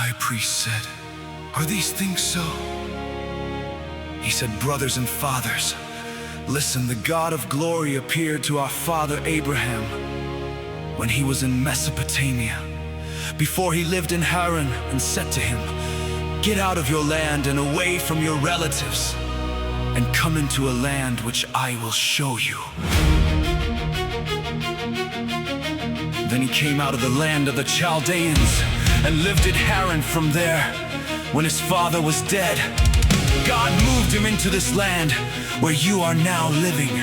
high priest said, "Are these things so?" He said, "Brothers and fathers, listen, the God of glory appeared to our father Abraham when he was in Mesopotamia, before he lived in Haran, and said to him, 'Get out of your land and away from your relatives, and come into a land which I will show you.' Then he came out of the land of the Chaldaeans and lived at Haran. From there, when his father was dead, God moved him into this land where you are now living.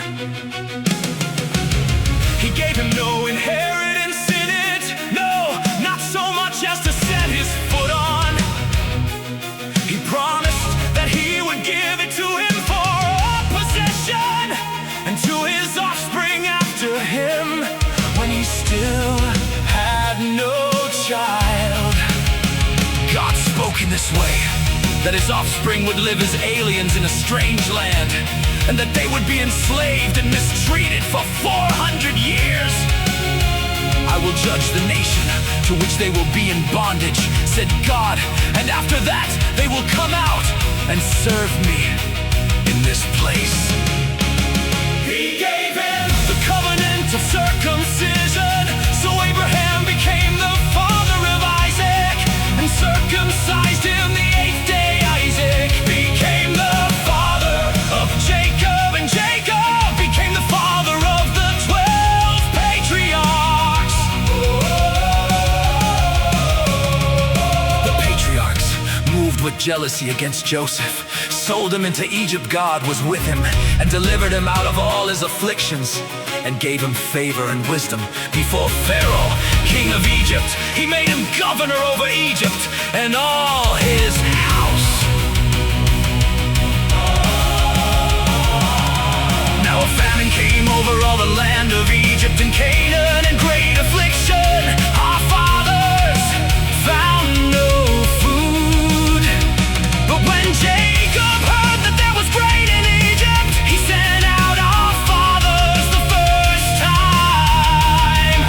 He gave him no inheritance in it, no, not so much as to set his foot on. He promised that he would give it to him for a possession, and to his offspring after him, when he still had no child. God spoke in this way, that his offspring would live as aliens in a strange land, and that they would be enslaved and mistreated for 400 years. "I will judge the nation to which they will be in bondage," said God, "and after that they will come out and serve me in this place." He gave him the covenant of circumcision, so Abraham became the father of Isaac, and circumcised him the 8th day. Isaac became the father of Jacob, and Jacob became the father of the 12 patriarchs. The patriarchs, moved with jealousy against Joseph, sold him into Egypt. God was with him and delivered him out of all his afflictions, and gave him favor and wisdom before Pharaoh, king of Egypt. He made him governor over Egypt and all his house. Now a famine came over all the land of Egypt and Canaan, and great affliction. Our fathers found no food. But when Jacob heard that there was grain in Egypt, he sent out our fathers the first time.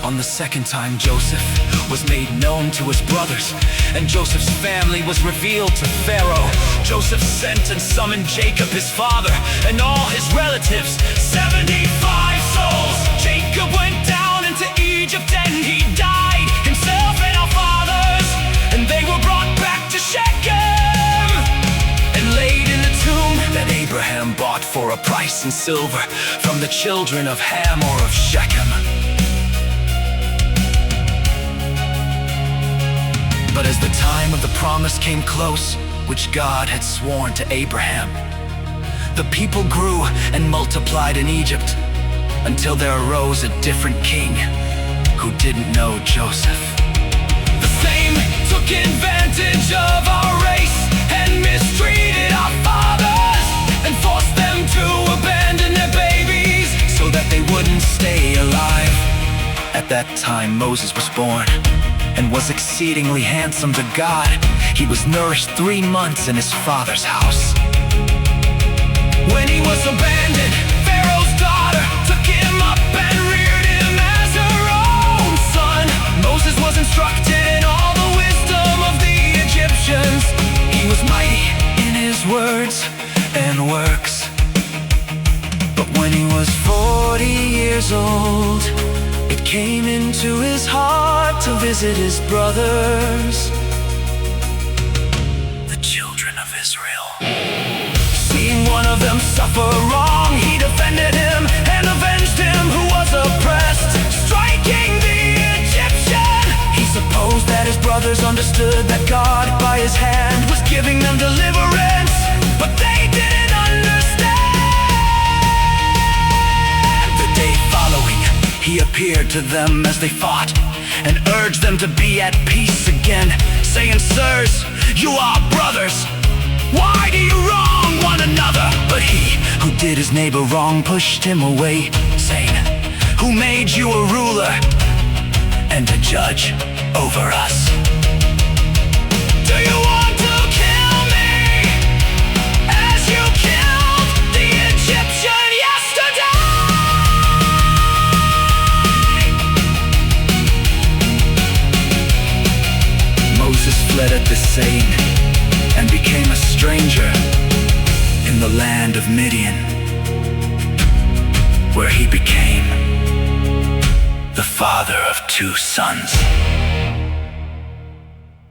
On the second time, Joseph was made known to his brothers, and Joseph's family was revealed to Pharaoh. Joseph sent and summoned Jacob, his father, and all his relatives, 75 souls. Jacob went down into Egypt, and he died, himself and our fathers, and they were brought back to Shechem and laid in the tomb that Abraham bought for a price in silver from the children of Hamor of Shechem. But as the time of the promise came close, which God had sworn to Abraham, the people grew and multiplied in Egypt, until there arose a different king who didn't know Joseph. The same took advantage of our race and mistreated our fathers, and forced them to abandon their babies so that they wouldn't stay alive. At that time Moses was born, and was exceedingly handsome to God. He was nourished 3 months in his father's house. When he was abandoned, Pharaoh's daughter took him up and reared him as her own son. Moses was instructed in all the wisdom of the Egyptians. He was mighty in his words and works. But when he was 40 years old, it came into his heart to visit his brothers, the children of Israel. Seeing one of them suffer wrong, he defended him and avenged him who was oppressed, striking the Egyptian. He supposed that his brothers understood that God by his hand was giving them deliverance, but they didn't understand. The day following, he appeared to them as they fought, and urged them to be at peace again, saying, "Sirs, you are brothers. Why do you wrong one another?" But he who did his neighbor wrong pushed him away, saying, "Who made you a ruler and a judge over us? Do you want to kill me as you killed the Egyptian yesterday?" at this saying, and became a stranger in the land of Midian, where he became the father of 2 sons.